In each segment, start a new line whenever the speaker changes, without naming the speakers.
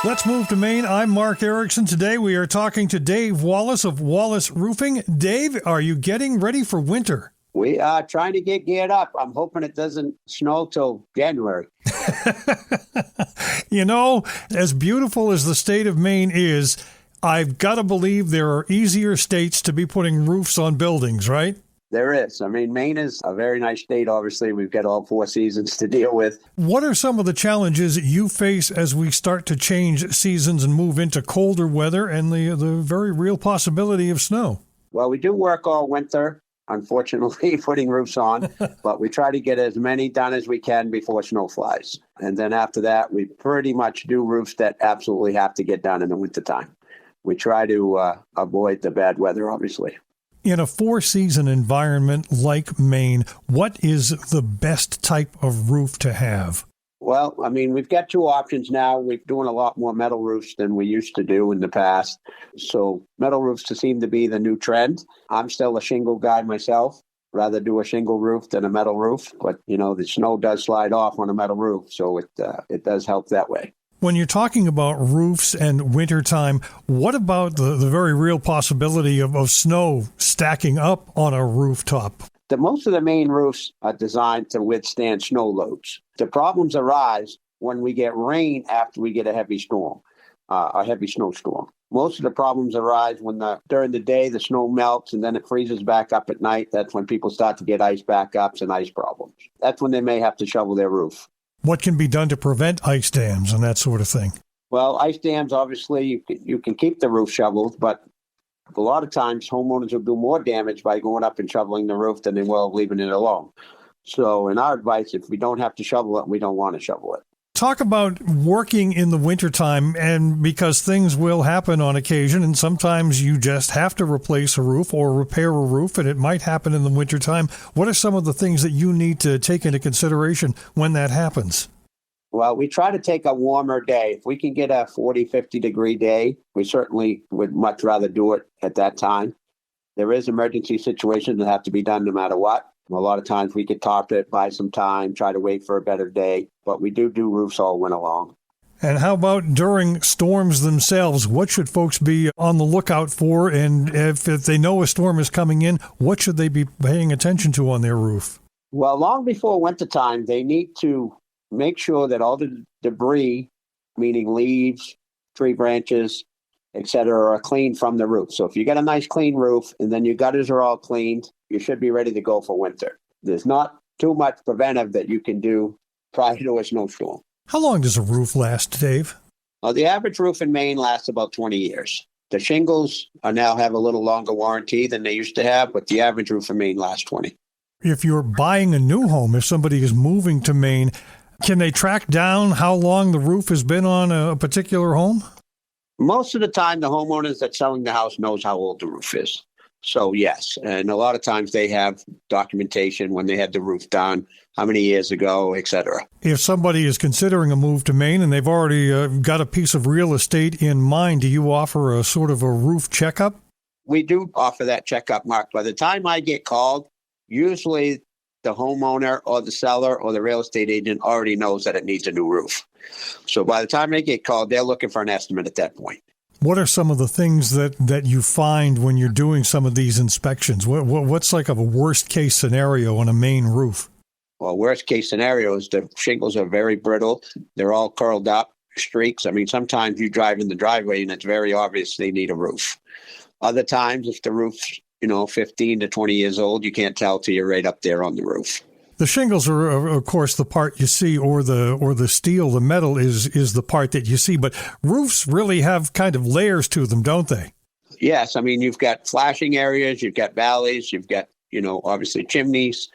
Let's move to Maine. I'm Mark Erickson. Today we are talking to Dave Wallace of Wallace Roofing. Dave, are you getting ready for winter?
We are trying to get geared up. I'm hoping it doesn't snow till January.
You know, as beautiful as the state of Maine is, I've got to believe there are easier states to be putting roofs on buildings, right?
There is. I mean, Maine is a very nice state. Obviously, we've got all 4 seasons to deal with.
What are some of the challenges that you face as we start to change seasons and move into colder weather and the very real possibility of snow?
Well, we do work all winter, unfortunately, putting roofs on, but we try to get as many done as we can before snow flies. And then after that, we pretty much do roofs that absolutely have to get done in the wintertime. We try to avoid the bad weather, obviously.
In a 4-season environment like Maine, what is the best type of roof to have?
Well, I mean, we've got 2 options now. We're doing a lot more metal roofs than we used to do in the past. So metal roofs seem to be the new trend. I'm still a shingle guy myself. Rather do a shingle roof than a metal roof. But, you know, the snow does slide off on a metal roof, so it does help that way.
When you're talking about roofs and wintertime, what about the very real possibility of snow stacking up on a rooftop?
Most of the main roofs are designed to withstand snow loads. The problems arise when we get rain after we get a heavy storm, a heavy snowstorm. Most of the problems arise when during the day the snow melts and then it freezes back up at night. That's when people start to get ice backups and ice problems. That's when they may have to shovel their roof.
What can be done to prevent ice dams and that sort of thing?
Well, ice dams, obviously, you can keep the roof shoveled, but a lot of times homeowners will do more damage by going up and shoveling the roof than they will leaving it alone. So in our advice, if we don't have to shovel it, we don't want to shovel it.
Talk about working in the wintertime, and because things will happen on occasion, and sometimes you just have to replace a roof or repair a roof, and it might happen in the wintertime. What are some of the things that you need to take into consideration when that happens?
Well, we try to take a warmer day. If we can get a 40, 50-degree day, we certainly would much rather do it at that time. There is emergency situations that have to be done no matter what. A lot of times we could top it, buy some time, try to wait for a better day, but we do roofs all winter long.
And how about during storms themselves? What should folks be on the lookout for? And if they know a storm is coming in, what should they be paying attention to on their roof?
Well, long before wintertime, they need to make sure that all the debris, meaning leaves, tree branches, etc., are cleaned from the roof. So if you got a nice clean roof and then your gutters are all cleaned, you should be ready to go for winter. There's not too much preventive that you can do prior to a snowstorm.
How long does a roof last, Dave?
The average roof in Maine lasts about 20 years. The shingles now have a little longer warranty than they used to have, but the average roof in Maine lasts 20.
If you're buying a new home, if somebody is moving to Maine, can they track down how long the roof has been on a particular home?
Most of the time, the homeowners that's selling the house knows how old the roof is. So, yes. And a lot of times they have documentation when they had the roof done, how many years ago, et cetera.
If somebody is considering a move to Maine and they've already got a piece of real estate in mind, do you offer a sort of a roof checkup?
We do offer that checkup, Mark. By the time I get called, usually the homeowner or the seller or the real estate agent already knows that it needs a new roof. So by the time they get called, they're looking for an estimate at that point.
What are some of the things that you find when you're doing some of these inspections? What's like a worst case scenario on a Maine roof?
Well, worst case scenario is the shingles are very brittle. They're all curled up, streaks. I mean, sometimes you drive in the driveway and it's very obvious they need a roof. Other times, if the roof's 15 to 20 years old, you can't tell till you're right up there on the roof.
The shingles are, of course, the part you see, or the steel, the metal is the part that you see. But roofs really have kind of layers to them, don't they?
Yes. I mean, you've got flashing areas, you've got valleys, you've got, obviously chimneys,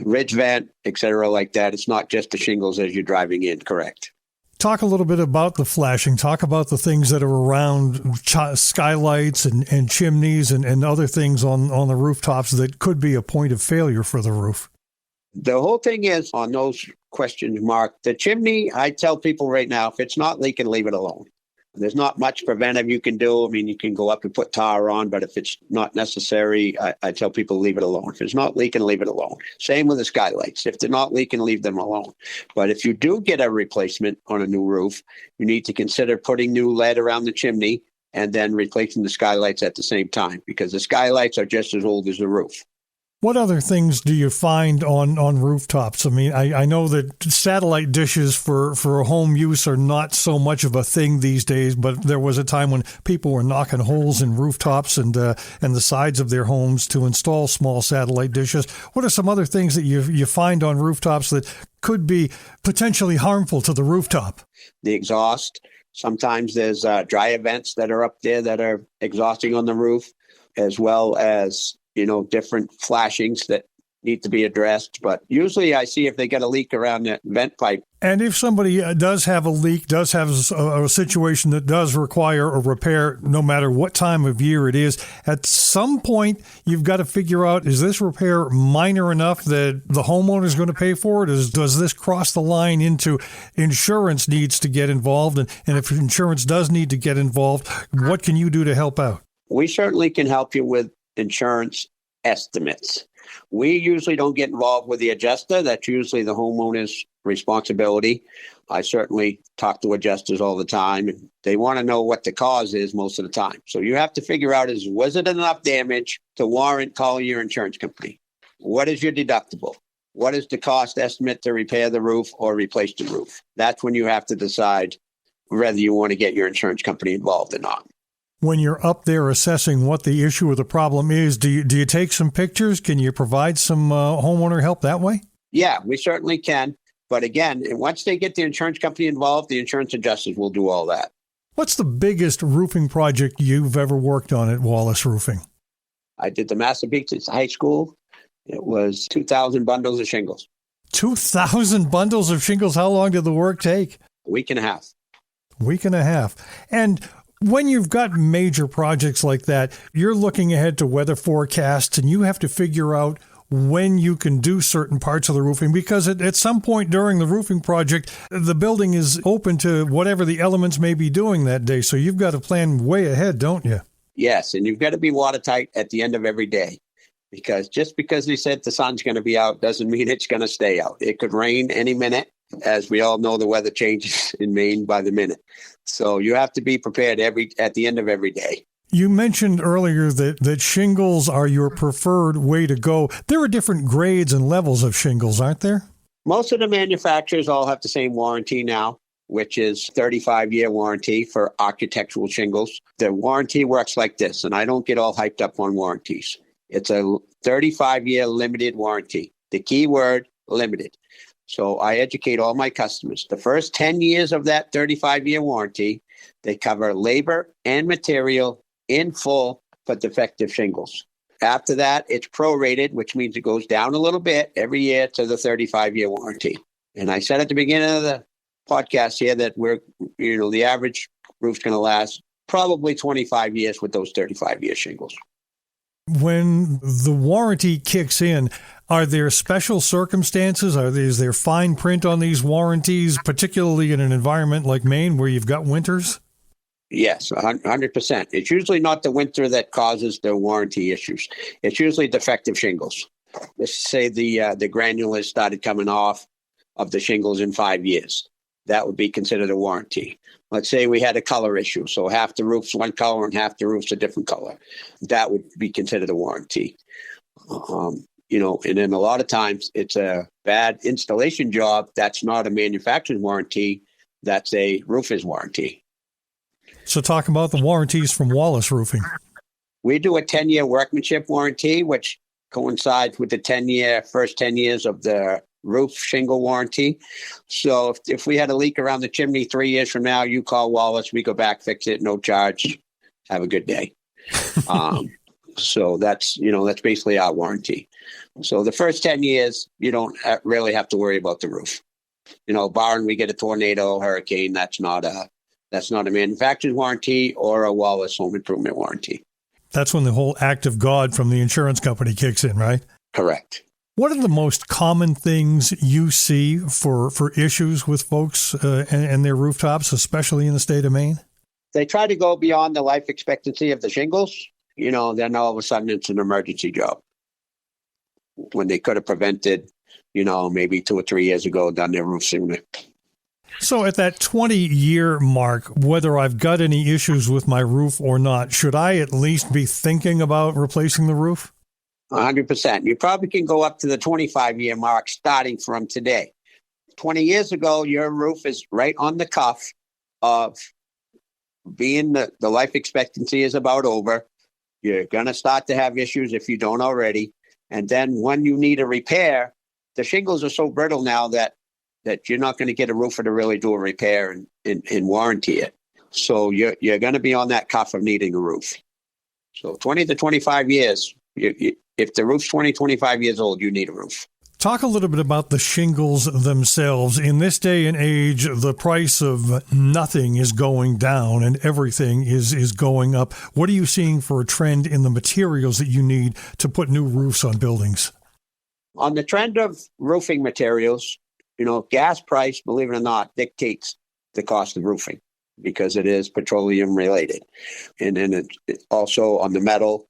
ridge vent, et cetera, like that. It's not just the shingles as you're driving in, correct?
Talk a little bit about the flashing. Talk about the things that are around skylights and chimneys and other things on the rooftops that could be a point of failure for the roof.
The whole thing is on those questions, Mark, the chimney, I tell people right now, if it's not leaking, leave it alone. There's not much preventive you can do. I mean, you can go up and put tar on, but if it's not necessary, I tell people leave it alone. If it's not leaking, leave it alone. Same with the skylights. If they're not leaking, leave them alone. But if you do get a replacement on a new roof, you need to consider putting new lead around the chimney and then replacing the skylights at the same time, because the skylights are just as old as the roof.
What other things do you find on rooftops? I mean, I know that satellite dishes for home use are not so much of a thing these days, but there was a time when people were knocking holes in rooftops and the sides of their homes to install small satellite dishes. What are some other things that you find on rooftops that could be potentially harmful to the rooftop?
The exhaust. Sometimes there's dry vents that are up there that are exhausting on the roof, as well as different flashings that need to be addressed. But usually I see if they get a leak around the vent pipe.
And if somebody does have a leak, does have a situation that does require a repair, no matter what time of year it is, at some point you've got to figure out, is this repair minor enough that the homeowner is going to pay for it? Does this cross the line into insurance needs to get involved? And if insurance does need to get involved, what can you do to help out?
We certainly can help you with insurance estimates. We usually don't get involved with the adjuster. That's usually the homeowner's responsibility. I certainly talk to adjusters all the time, and they want to know what the cause is most of the time. So you have to figure out, was it enough damage to warrant calling your insurance company? What is your deductible? What is the cost estimate to repair the roof or replace the roof? That's when you have to decide whether you want to get your insurance company involved or not.
When you're up there assessing what the issue or the problem is, do you take some pictures? Can you provide some homeowner help that way?
Yeah, we certainly can. But again, once they get the insurance company involved, the insurance adjusters will do all that.
What's the biggest roofing project you've ever worked on at Wallace Roofing?
I did the Massachusetts High School. It was 2,000 bundles of shingles.
2,000 bundles of shingles? How long did the work take?
A week and a half.
Week and a half. And when you've got major projects like that, you're looking ahead to weather forecasts, and you have to figure out when you can do certain parts of the roofing, because at some point during the roofing project, the building is open to whatever the elements may be doing that day. So you've got to plan way ahead, don't you?
Yes, and you've got to be watertight at the end of every day, because just because they said the sun's going to be out doesn't mean it's going to stay out. It could rain any minute. As we all know, the weather changes in Maine by the minute. So you have to be prepared at the end of every day.
You mentioned earlier that shingles are your preferred way to go. There are different grades and levels of shingles, aren't there?
Most of the manufacturers all have the same warranty now, which is 35-year warranty for architectural shingles. The warranty works like this, and I don't get all hyped up on warranties. It's a 35-year limited warranty. The key word, limited. So I educate all my customers. The first 10 years of that 35-year warranty, they cover labor and material in full for defective shingles. After that, it's prorated, which means it goes down a little bit every year to the 35-year warranty. And I said at the beginning of the podcast here that the average roof's going to last probably 25 years with those 35-year shingles.
When the warranty kicks in, are there special circumstances? Is there fine print on these warranties, particularly in an environment like Maine where you've got winters?
Yes, 100%. It's usually not the winter that causes the warranty issues. It's usually defective shingles. Let's say the granulars started coming off of the shingles in 5 years. That would be considered a warranty. Let's say we had a color issue, so half the roof's one color and half the roof's a different color. That would be considered a warranty. And then a lot of times it's a bad installation job. That's not a manufacturer's warranty. That's a roofer's warranty.
So talk about the warranties from Wallace Roofing.
We do a 10-year workmanship warranty, which coincides with the first 10 years of the roof shingle warranty. So if we had a leak around the chimney 3 years from now, you call Wallace, we go back, fix it, no charge. Have a good day. So that's basically our warranty. So the first 10 years, you don't really have to worry about the roof. Barring we get a tornado, hurricane, that's not a manufacturer's warranty or a Wallace home improvement warranty.
That's when the whole act of God from the insurance company kicks in, right?
Correct.
What are the most common things you see for issues with folks and their rooftops, especially in the state of Maine?
They try to go beyond the life expectancy of the shingles, then all of a sudden it's an emergency job when they could have prevented, maybe 2 or 3 years ago, done their roof sooner.
So at that 20-year mark, whether I've got any issues with my roof or not, should I at least be thinking about replacing the roof?
100%. You probably can go up to the 25-year mark starting from today. 20 years ago, your roof is right on the cuff of being the life expectancy is about over. You're going to start to have issues if you don't already. And then when you need a repair, the shingles are so brittle now that you're not going to get a roofer to really do a repair and warranty it. So you're going to be on that cuff of needing a roof. So 20 to 25 years, if the roof's 20, 25 years old, you need a roof.
Talk a little bit about the shingles themselves. In this day and age, the price of nothing is going down and everything is going up. What are you seeing for a trend in the materials that you need to put new roofs on buildings?
On the trend of roofing materials, gas price, believe it or not, dictates the cost of roofing because it is petroleum related. And then it also on the metal,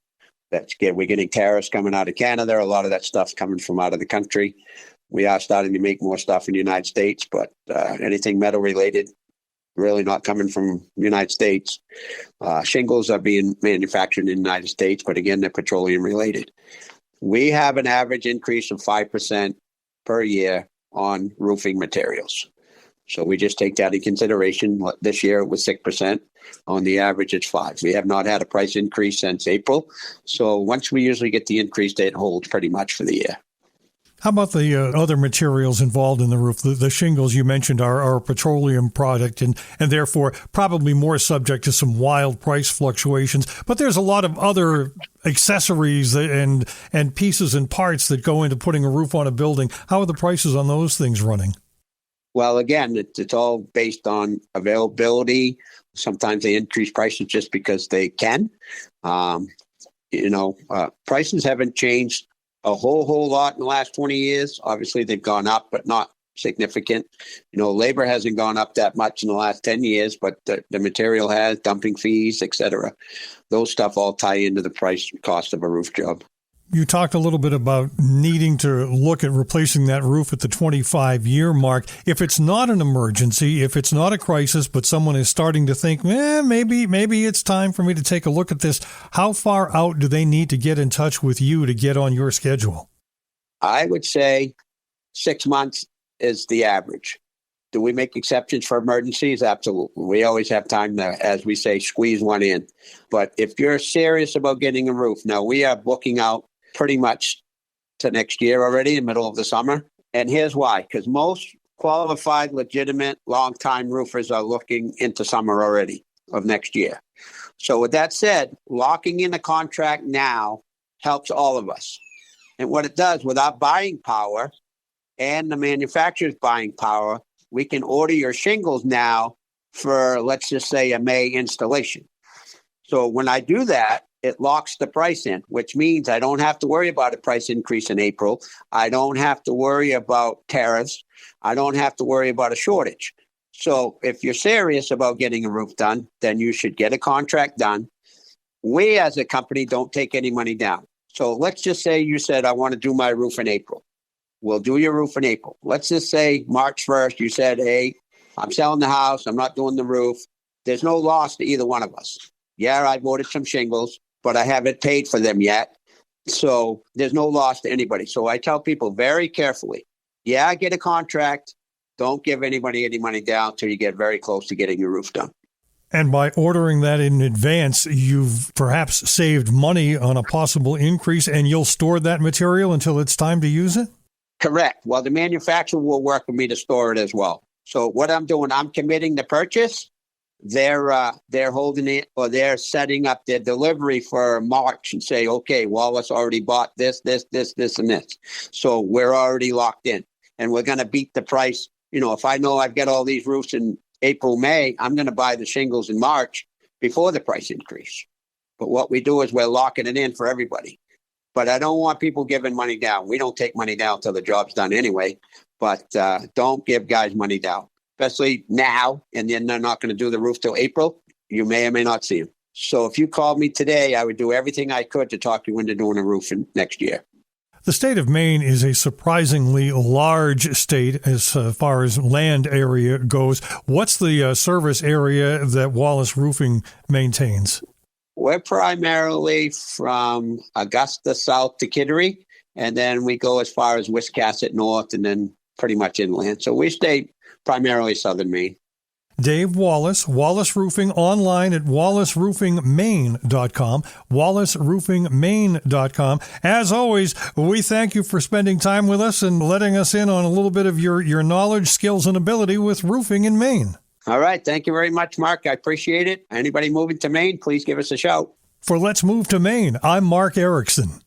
we're getting tariffs coming out of Canada. A lot of that stuff's coming from out of the country. We are starting to make more stuff in the United States, but anything metal related, really not coming from the United States. Shingles are being manufactured in the United States, but again, they're petroleum related. We have an average increase of 5% per year on roofing materials. So we just take that in consideration. This year it was 6%. On the average, it's 5%. We have not had a price increase since April. So once we usually get the increase, it holds pretty much for the year.
How about the other materials involved in the roof? The shingles you mentioned are a petroleum product and therefore probably more subject to some wild price fluctuations. But there's a lot of other accessories and pieces and parts that go into putting a roof on a building. How are the prices on those things running?
Well, again, it's all based on availability. Sometimes they increase prices just because they can. Prices haven't changed a whole lot in the last 20 years. Obviously, they've gone up, but not significant. Labor hasn't gone up that much in the last 10 years, but the material has, dumping fees, etc. Those stuff all tie into the price cost of a roof job.
You talked a little bit about needing to look at replacing that roof at the 25-year mark. If it's not an emergency, if it's not a crisis, but someone is starting to think, maybe it's time for me to take a look at this, how far out do they need to get in touch with you to get on your schedule?
I would say 6 months is the average. Do we make exceptions for emergencies? Absolutely. We always have time to, as we say, squeeze one in. But if you're serious about getting a roof, now we are booking out pretty much to next year already, in the middle of the summer. And here's why. Because most qualified, legitimate, long-time roofers are looking into summer already of next year. So with that said, locking in a contract now helps all of us. And what it does, with our buying power and the manufacturer's buying power, we can order your shingles now for, let's just say, a May installation. So when I do that, it locks the price in, which means I don't have to worry about a price increase in April. I don't have to worry about tariffs. I don't have to worry about a shortage. So if you're serious about getting a roof done, then you should get a contract done. We as a company don't take any money down. So let's just say you said, I want to do my roof in April. We'll do your roof in April. Let's just say March 1st, you said, hey, I'm selling the house. I'm not doing the roof. There's no loss to either one of us. Yeah, I've ordered some shingles, but I haven't paid for them yet. So there's no loss to anybody. So I tell people very carefully, get a contract. Don't give anybody any money down till you get very close to getting your roof done.
And by ordering that in advance, you've perhaps saved money on a possible increase, and you'll store that material until it's time to use it?
Correct. Well, the manufacturer will work with me to store it as well. So what I'm doing, I'm committing the purchase. They're holding it, or they're setting up their delivery for March and say, okay, Wallace already bought this, and this. So we're already locked in, and we're going to beat the price. If I know I've got all these roofs in April, May, I'm going to buy the shingles in March before the price increase. But what we do is we're locking it in for everybody. But I don't want people giving money down. We don't take money down till the job's done anyway. But don't give guys money down, especially now. And then they're not going to do the roof till April. you may or may not see them. So if you called me today, I would do everything I could to talk you into doing a roof next year.
The state of Maine is a surprisingly large state as far as land area goes. What's the service area that Wallace Roofing maintains?
We're primarily from Augusta south to Kittery, and then we go as far as Wiscasset north and then pretty much inland. So we stay primarily southern Maine.
Dave Wallace, Wallace Roofing, online at wallaceroofingmaine.com, wallaceroofingmaine.com. As always, we thank you for spending time with us and letting us in on a little bit of your knowledge, skills, and ability with roofing in Maine.
All right. Thank you very much, Mark. I appreciate it. Anybody moving to Maine, please give us a shout.
For Let's Move to Maine, I'm Mark Erickson.